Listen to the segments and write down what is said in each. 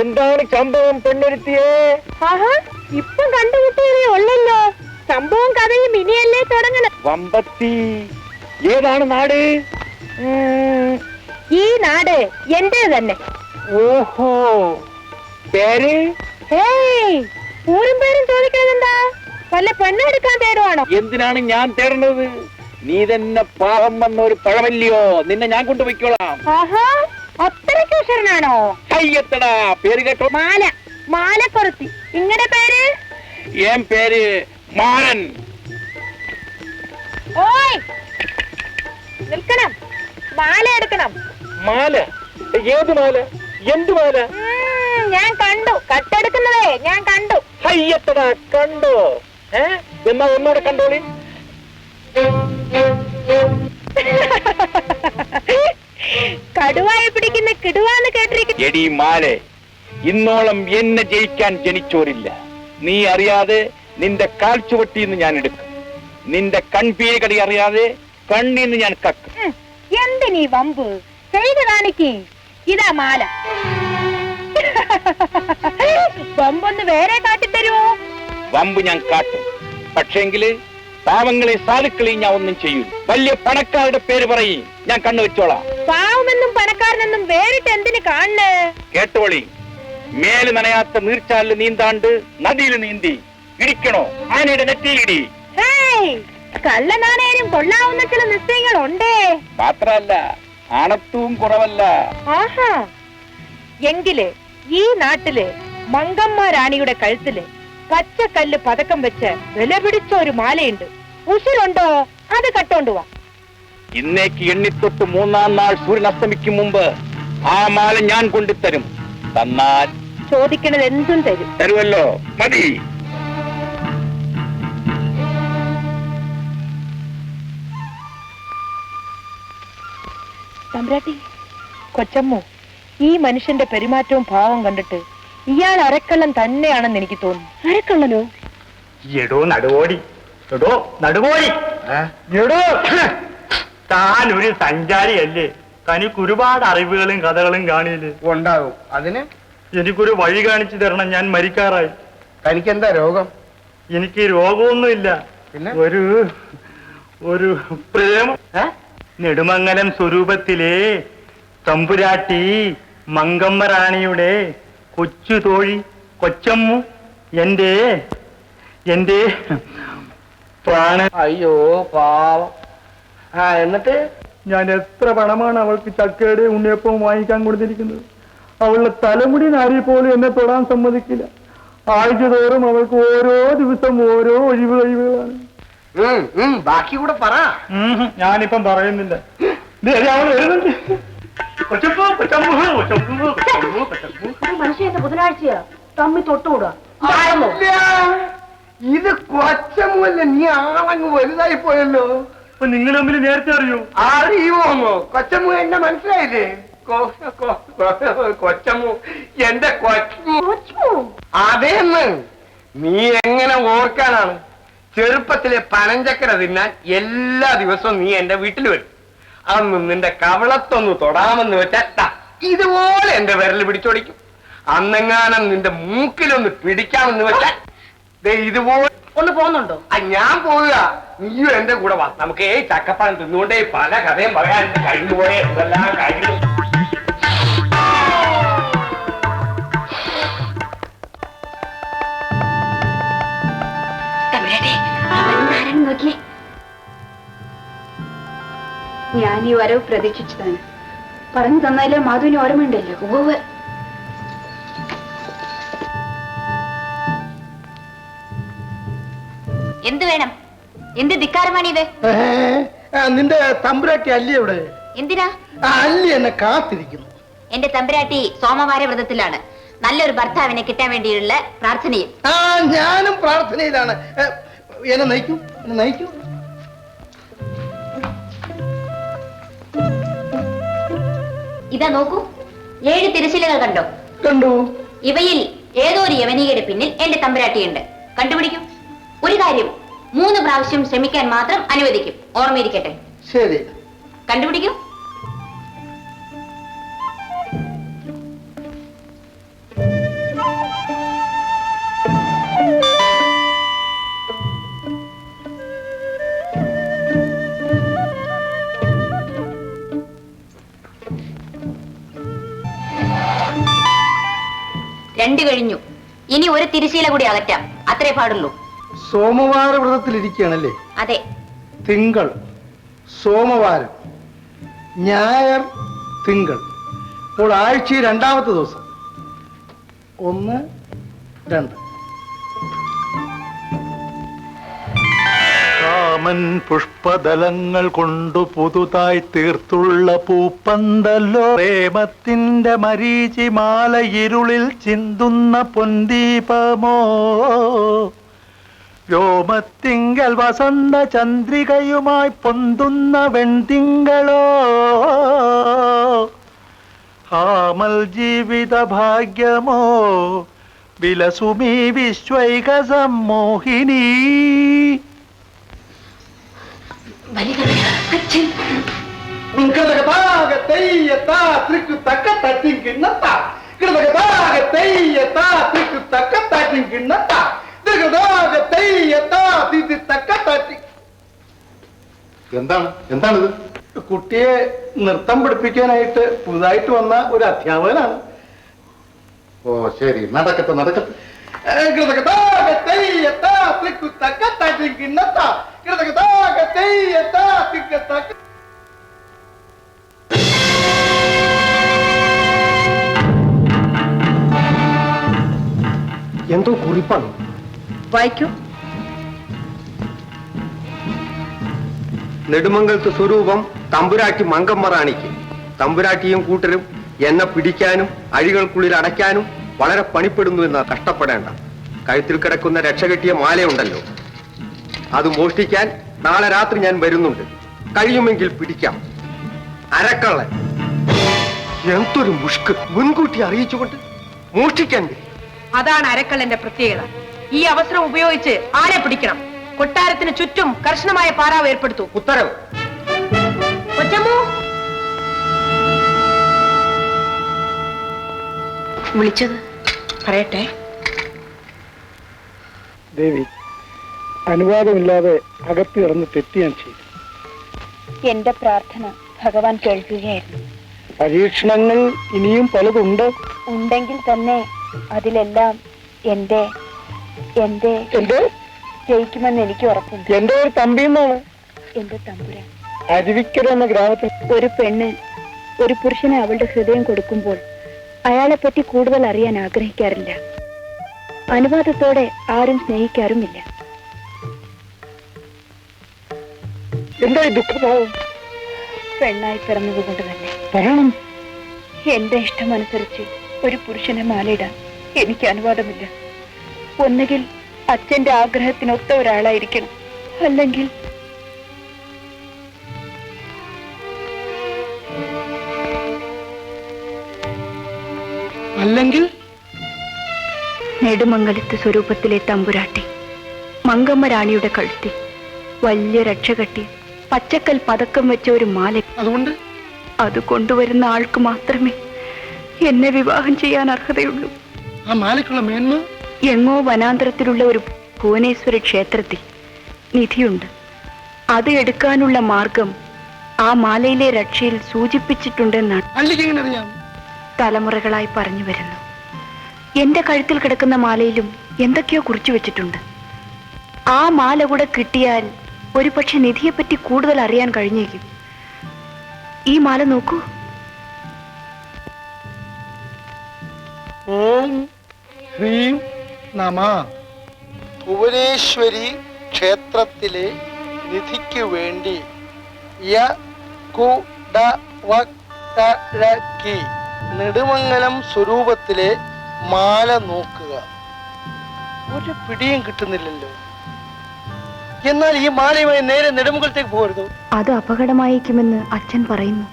എന്താണ് സംഭവം പെണ്ണൊരുത്തിയേ? ഇപ്പം കണ്ടുമുട്ടിയതേ ഉള്ളല്ലോ. സംഭവം കഥയും ഇനിയല്ലേ തുടങ്ങണം. വമ്പത്തി ഏതാണ് നാട്? ഈ നാട് എന്റെ തന്നെ. ഓഹോ, പേര്? ഊരും പേരും ചോദിക്കണെന്താ? വല്ല പെണ്ണെടുക്കാൻ തേടുവാണോ? എന്തിനാണ് ഞാൻ തേടുന്നത്? നീ തന്നെ പാവം വന്ന ഒരു പഴമല്ലയോ, നിന്നെ ഞാൻ കൊണ്ടുപോയിക്കോളാം. അത്രയ്ക്ക് ഉഷരനാണോ? അയ്യത്തടാ, പേര് കേട്ടോ? മാല, മാലക്കുറത്തി. ഇങ്ങനെ പേര്? ഏൻ പേര് മാരൻ. ഓയ് നിൽക്കണം, മാല എടുക്കണം. മാല? ഏത് മാല? എന്ത് മാല? ഞാൻ കണ്ടു, കട്ടെടുക്കുന്നതേ ഞാൻ കണ്ടു. അയ്യത്തടാ, കണ്ടോ? എന്നാ ഒന്നോടെ കണ്ടോളി. കടുവായെ പിടിക്കുന്ന കിടുവാന്ന് കേട്ടിരിക്കുന്നു. എടി മാലെ, ഇന്നോളം എന്നെ ജയിക്കാൻ ജനിച്ചോരില്ല. നീ അറിയാതെ നിന്റെ കാൽ ചുവട്ടിന്ന് ഞാൻ എടുക്കും. നിന്റെ കൺപീകടി അറിയാതെ കണ്ണീന്ന് ഞാൻ കക്കും. എന്തിനീ വമ്പ്? ചെയ്ത് കാണിക്ക്. ഇതാ മാല. വമ്പൊന്ന് വേറെ കാട്ടിത്തരുമോ? വമ്പ് ഞാൻ കാട്ടും, പക്ഷേങ്കില് പാവങ്ങളെ സാധുക്കളെ ഞാൻ ഒന്നും ചെയ്യൂ. വലിയ പണക്കാരുടെ പേര് പറയും, ഞാൻ കണ്ണു വെച്ചോളാം. പാവമെന്നും പണക്കാരനെന്നും വേറിട്ട് എന്തിന് കാണണ്? കേട്ടോളി, മേല് നനയാത്ത നീർച്ചാലിൽ നീന്താണ്ട് നദിയിൽ നീന്തി ഇടിക്കണോ ആനയുടെ നെറ്റിയിലിടി. കള്ളനാണേനും കൊള്ളാവുന്ന ചില നിശ്ചയങ്ങൾ ഉണ്ടേ. മാത്രല്ല ആണത്വവും കുറവല്ല. എങ്കില് ഈ നാട്ടില് മങ്കമ്മ റാണിയുടെ കഴുത്തില് പച്ചക്കല്ല് പതക്കം വെച്ച് വില പിടിച്ച ഒരു മാലയുണ്ട്. ഉശിരുണ്ടോ? അത് കട്ടോണ്ടുവാ. ഇന്നേക്ക് എണ്ണിത്തൊട്ട് 3-ാം നാൾ സൂര്യൻ അസ്തമിക്കും മുമ്പ് ആ മാല ഞാൻ കൊണ്ടുതരും. തന്നാൽ ചോദിക്കണത് എന്തും തരും. തരുമല്ലോ, മതി. തമ്പ്രാട്ടി, കൊച്ചമ്മു, ഈ മനുഷ്യന്റെ പെരുമാറ്റവും ഭാവം കണ്ടിട്ട് ഇയാൾ അരക്കള്ളൻ തന്നെയാണെന്ന് എനിക്ക് തോന്നുന്നു. അരക്കള്ളനോ? എടോ നടുവോടി, എടോ നടുവോടി, എടോ താൻ ഒരു സഞ്ചാരിയല്ലേ? തനിക്ക് ഒരുപാട് അറിവുകളും കഥകളും കാണിയില്ലേ? ഉണ്ടാകും. അതിന് എനിക്കൊരു വഴി കാണിച്ചു തരണം. ഞാൻ മരിക്കാറായി. തനിക്കെന്താ രോഗം? എനിക്ക് രോഗമൊന്നുമില്ല. പിന്നെ ഒരു ഒരു പ്രേമം. നെടുമങ്ങലം സ്വരൂപത്തിലെ തമ്പുരാട്ടി മങ്കമ്മ റാണിയുടെ കൊച്ചു തോഴി കൊച്ചമ്മു എന്റെ എന്റെ പ്രാണ. അയ്യോ പാവം. എന്നിട്ട് ഞാൻ എത്ര പണമാണ് അവൾക്ക് ചക്കയുടെ ഉണ്ണിയപ്പവും വാങ്ങിക്കാൻ കൊടുത്തിരിക്കുന്നത്. അവളുടെ തലമുടി നാരി പോലും എന്നെ തൊടാൻ സമ്മതിക്കില്ല. ആഴ്ച തോറും അവൾക്ക് ഓരോ ദിവസം ഓരോ ഒഴിവുകളാണ്. ബാക്കി കൂടെ പറ. ഞാനിപ്പം പറയുന്നില്ല. ബുധനാഴ്ചയാ തമ്മി തൊട്ടുകൂടാ. ഇത് കൊച്ചമ്മല്ല, നീ ആളങ്ങ് വലുതായി പോയല്ലോ. അപ്പൊ നിങ്ങൾ തമ്മിൽ നേരത്തെ അറിയൂ? അറിയുമോന്നോ? കൊച്ചമ്മു എന്നെ മനസ്സിലായില്ലേ? കൊച്ചമ്മു, എന്റെ കൊച്ചമ്മു. അതേന്ന് നീ എങ്ങനെ ഓർക്കാനാണ്? ചെറുപ്പത്തിലെ പനഞ്ചക്കര തിന്നാൻ എല്ലാ ദിവസവും നീ എന്റെ വീട്ടിൽ വരും. അന്ന് നിന്റെ കവളത്തൊന്ന് തൊടാമെന്ന് വെച്ചാ ഇതുപോലെ എന്റെ വിരൽ പിടിച്ചോടിക്കും. അന്നെങ്ങാനും നിന്റെ മൂക്കിലൊന്ന് പിടിക്കാമെന്ന് വെച്ചാൽ ഇതുപോലെ ഒന്ന് പോകുന്നുണ്ടോ? ഞാൻ പോവുക, നീയും എന്റെ കൂടെ വാ. നമുക്ക് ചക്കപ്പഴം തിന്നുകൊണ്ടേ പല കഥയും പറയാൻ കഴിഞ്ഞുപോയ എന്തെല്ലാം കാര്യങ്ങൾ. ഞാൻ ഈ വരവ് പ്രതീക്ഷിച്ചതാണ്. പറഞ്ഞു തന്നാലേ മാധുവിന് ഓർമ്മയുണ്ടല്ലോ. എന്ത് വേണം? എന്ത് ധിക്കാരമാണിത്? നിന്റെ തമ്പുരാട്ടി അല്ലി എവിടെ? എന്തിനാ? അല്ലി എന്നെ കാത്തിരിക്കുന്നു. എന്റെ തമ്പുരാട്ടി സോമവാര വ്രതത്തിലാണ്. നല്ലൊരു ഭർത്താവിനെ കിട്ടാൻ വേണ്ടിയുള്ള പ്രാർത്ഥനയിൽ. ഞാനും പ്രാർത്ഥനയിലാണ്. എന്നെ നയിക്കൂ, എന്നെ നയിക്കൂ. ഇതാ നോക്കൂ, 7 തിരശ്ശീലകൾ കണ്ടോ? കണ്ടു. ഇവയിൽ ഏതോ ഒരു യവനികയുടെ പിന്നിൽ എന്റെ തമ്പുരാട്ടിയുണ്ട്. കണ്ടുപിടിക്കും. ഒരു കാര്യം 3 പ്രാവശ്യം ശ്രമിക്കാൻ മാത്രം അനുവദിക്കും. ഓർമ്മയിരിക്കട്ടെ. ശരി, കണ്ടുപിടിക്കൂ. 2 കഴിഞ്ഞു. ഇനി ഒരു തിരശീല കൂടി അകറ്റാം. അത്രേ പാടുള്ളൂ. സോമവാര വ്രതത്തിലിരിക്കുകയാണല്ലേ? അതെ. തിങ്കൾ, സോമവാരം, ഞായർ, തിങ്കൾ. ഇപ്പോൾ ആഴ്ചയിൽ 2ാമത്തെ ദിവസം. 1, 2. കാമൻ പുഷ്പദലങ്ങൾ കൊണ്ടു പുതുതായി തീർത്തുള്ള പൂപ്പന്തല്ലോ, പ്രേമത്തിന്റെ മരീചിമാല ഇരുളിൽ ചിന്തുന്ന പൊന്തീപമോ, വ്യോമത്തിങ്കൽ വസന്ത ചന്ദ്രികയുമായി പൊന്തുന്ന വെൺതിങ്കളോ, ആമൽ ജീവിത ഭാഗ്യമോ, വിലസുമീ വിശ്വൈക സമ്മോഹിനി. എന്താണിത്? കുട്ടിയെ നൃത്തം പഠിപ്പിക്കാനായിട്ട് പുതുതായിട്ട് വന്ന ഒരു അധ്യാപകനാണ്. ഓ ശരി, നടക്കട്ടെ നടക്കട്ടെ. എന്തോ കുറിപ്പാണ്. വായിക്കൂ. നെടുമംഗലത്ത് സ്വരൂപം തമ്പുരാട്ടി മങ്കമ്മ റാണിക്ക്. തമ്പുരാട്ടിയും കൂട്ടരും എന്നെ പിടിക്കാനും അഴികൾക്കുള്ളിൽ അടയ്ക്കാനും വളരെ പണിപ്പെടുന്നു എന്ന് കഷ്ടപ്പെടേണ്ട. കഴുത്തിൽ കിടക്കുന്ന രക്ഷകെട്ടിയ മാലയുണ്ടല്ലോ, അത് മോഷ്ടിക്കാൻ നാളെ രാത്രി ഞാൻ വരുന്നുണ്ട്. കഴിയുമെങ്കിൽ പിടിക്കാം. അരക്കള്ളൻ എന്തൊരു മുഷ്ക്, മുൻകൂട്ടി അറിയിച്ചുകൊണ്ട് മോഷ്ടിക്കാൻ വരും. അതാണ് അരക്കള്ളന്റെ പ്രത്യേകത. ഈ അവസരം ഉപയോഗിച്ച് ആരെ പിടിക്കണം. കൊട്ടാരത്തിന് ചുറ്റും കർശനമായ പാറാവ് ഏർപ്പെടുത്തു. ഉത്തരവ്. കൊച്ചമ്മു വിളിച്ചത് പറയട്ടെ. ദേവി, അനുവാദമില്ലാതെ അകത്ത് കിടന്ന് തെറ്റ് ഞാൻ ചെയ്തു. എന്റെ പ്രാർത്ഥന ഭഗവാൻ കേൾക്കുകയായിരുന്നു. പരീക്ഷണങ്ങൾ ഇനിയും പലതുണ്ട്. ഉണ്ടെങ്കിൽ തന്നെ അതിലെല്ലാം എന്റെ എന്റെ എന്റെ ജയിക്കുമെന്ന് എനിക്ക് ഉറപ്പുണ്ട്. എന്റെ ഒരു തമ്പി എന്നാണ്. എന്റെ തമ്പുരാൻ. അരുവിക്കര എന്ന ഗ്രാമത്തിൽ ഒരു പെണ്ണ് ഒരു പുരുഷന് അവളുടെ ഹൃദയം കൊടുക്കുമ്പോൾ അയാളെ പറ്റി കൂടുതൽ അറിയാൻ ആഗ്രഹിക്കാറില്ല. അനുവാദത്തോടെ ആരും സ്നേഹിക്കാറുമില്ല. എന്താ ഈ ദുഃഖഭാവം? പെണ്ണായി പിറന്നതുകൊണ്ട് തന്നെ പറയണം. എന്റെ ഇഷ്ടമനുസരിച്ച് ഒരു പുരുഷനെ മാലയിടാൻ എനിക്ക് അനുവാദമില്ല. ഒന്നുകിൽ അച്ഛന്റെ ആഗ്രഹത്തിനൊത്ത ഒരാളായിരിക്കണം, അല്ലെങ്കിൽ അല്ലെങ്കിൽ നെടുമംഗലത്ത് സ്വരൂപത്തിലെ തമ്പുരാട്ടി മങ്കമ്മ റാണിയുടെ കഴുത്തിൽ വലിയ രക്ഷകെട്ടി പച്ചക്കൽ പതക്കം വെച്ച ഒരു മാല. അതുകൊണ്ട് അത് കൊണ്ടുവരുന്ന ആൾക്ക് മാത്രമേ എന്നെ വിവാഹം ചെയ്യാൻ അർഹതയുള്ളൂ. ആ മാലയ്ക്കുള്ള മേന്മ എങ്ങോ വനാന്തരത്തിലുള്ള ഒരു ഭുവനേശ്വര ക്ഷേത്രത്തിൽ നിധിയുണ്ട്. അത് എടുക്കാനുള്ള മാർഗം ആ മാലയിലെ രക്ഷയിൽ സൂചിപ്പിച്ചിട്ടുണ്ടെന്നാണ് അറിയാം. തലമുറകളായി പറഞ്ഞു വരുന്നു. എന്റെ കഴുത്തിൽ കിടക്കുന്ന മാലയിലും എന്തൊക്കെയോ കുറിച്ചു വെച്ചിട്ടുണ്ട്. ആ മാല കൂടെ കിട്ടിയാൽ ഒരു പക്ഷെ നിധിയെപ്പറ്റി കൂടുതൽ അറിയാൻ കഴിഞ്ഞേക്കും. ഈ മാല നോക്കൂ. ഓം ഹ്രീം നമ. ഭുവനേശ്വരി ക്ഷേത്രത്തിലെ നിധിക്ക് വേണ്ടി നെടുമംഗലം സ്വരൂപത്തിലെ മാല നോക്കുക. ഒരു പിടിയും കിട്ടുന്നില്ലല്ലോ. എന്നാൽ ഈ മാലയുമായി നേരെ നെടുമംഗലത്തേക്ക് പോകരുത്. അത് അപകടമായിരിക്കുമെന്ന് അച്ഛൻ പറയുന്നു.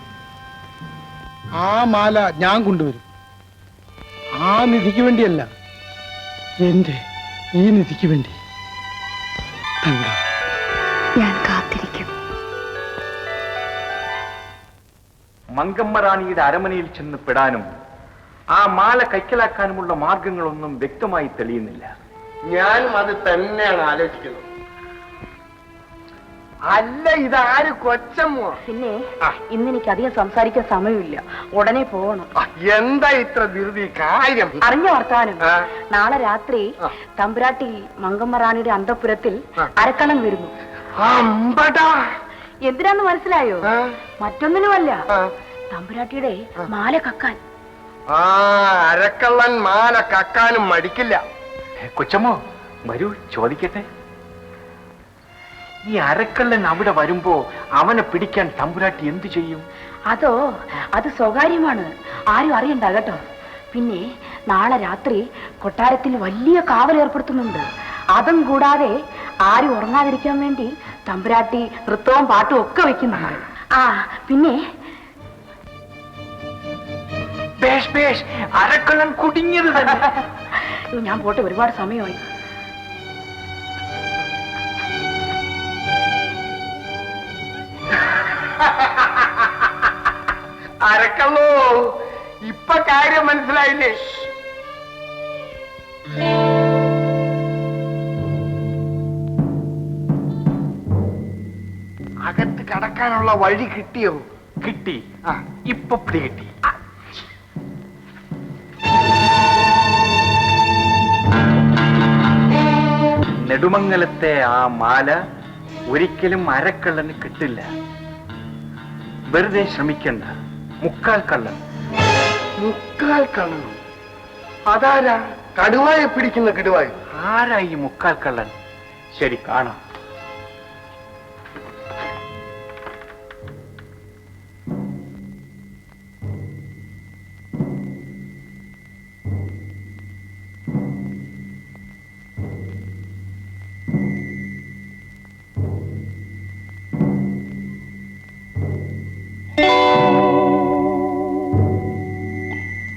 ആ മാല ഞാൻ കൊണ്ടുവരും. ആ നിധിക്ക് വേണ്ടിയല്ല, എന്റെ ഈ നിധിക്ക് വേണ്ടി. ഞാൻ കാത്തിരിക്കും. മങ്കമ്മ റാണിയുടെ അരമനയിൽ ചെന്ന് പെടാനും ആ മാല കൈക്കലാക്കാനുമുള്ള മാർഗങ്ങളൊന്നും വ്യക്തമായി തെളിയുന്നില്ല. ഞാനും അത് തന്നെയാണ് ആലോചിക്കുന്നത്. അല്ല ഇതാര് കൊച്ചമ്മോ? പിന്നെ ഇന്നെനിക്ക് അധികം സംസാരിക്കാൻ സമയമില്ല, ഉടനെ പോകണം. എന്താ ഇത്ര ധൃതി? കാര്യം അറിഞ്ഞ വർത്താനം. നാളെ രാത്രി തമ്പുരാട്ടി മങ്കമ്മ റാണിയുടെ അന്തഃപുരത്തിൽ അരക്കണം വരുന്നു. എന്തിനാന്ന് മനസ്സിലായോ? മറ്റൊന്നിനുമല്ല, തമ്പുരാട്ടിയുടെ മാല കക്കാൻ. അരക്കള്ളൻ മാല കക്കാനും മടിക്കില്ല. കൊച്ചമ്മോ വരൂ, ചോദിക്കട്ടെ. ഈ അരക്കള്ളൻ അവിടെ വരുമ്പോ അവനെ പിടിക്കാൻ തമ്പുരാട്ടി എന്തു ചെയ്യും? അതോ, അത് സ്വകാര്യമാണ്, ആരും അറിയണ്ട കേട്ടോ. പിന്നെ നാളെ രാത്രി കൊട്ടാരത്തിൽ വലിയ കാവൽ ഏർപ്പെടുത്തുന്നുണ്ട്. അതും കൂടാതെ ആരും ഉറങ്ങാതിരിക്കാൻ വേണ്ടി തമ്പുരാട്ടി നൃത്തവും പാട്ടും ഒക്കെ വെക്കുന്നുണ്ട്. പിന്നെ അരക്കള്ളൻ കുടുങ്ങിയത് തന്നെ. ഞാൻ പോട്ടെ, ഒരുപാട് സമയമായി. അരക്കള്ളോ, ഇപ്പൊ കാര്യം മനസ്സിലായില്ലേ? അകത്ത് കടക്കാനുള്ള വഴി കിട്ടിയോ? കിട്ടി. ഇപ്പൊ പിടികിട്ടി. നെടുമംഗലത്തെ ആ മാല ഒരിക്കലും അരക്കള്ളന് കിട്ടില്ല. വെറുതെ ശ്രമിക്കണ്ട. മുക്കാൽ കള്ളൻ. മുക്കാൽ കള്ളൻ? അതാരാ? കടുവായെ പിടിക്കുന്ന കടുവായി? ആരാ ഈ മുക്കാൽ കള്ളൻ? ശരി, കാണാം.